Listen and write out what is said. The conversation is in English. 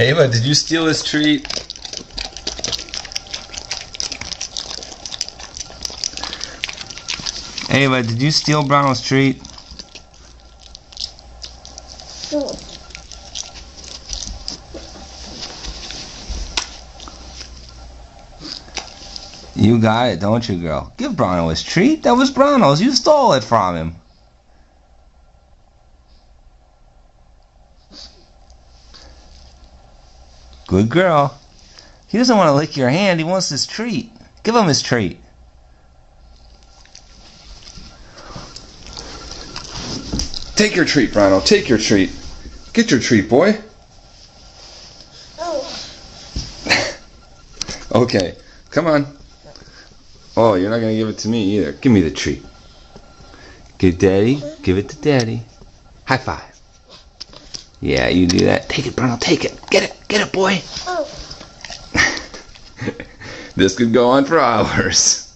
Ava, did you steal this treat? Ava, did you steal Brownell's treat? You got it, don't you, girl? Give Brownell his treat. That was Brownell's. You stole it from him. Good girl. He doesn't want to lick your hand. He wants his treat. Give him his treat. Take your treat, Brownell. Take your treat. Get your treat, boy. Okay, come on. Oh, you're not going to give it to me either. Give me the treat. Give Daddy. Give it to Daddy. High five. Yeah, you do that. Take it, Brownell. Take it. Get it. Get it, boy. This could go on for hours.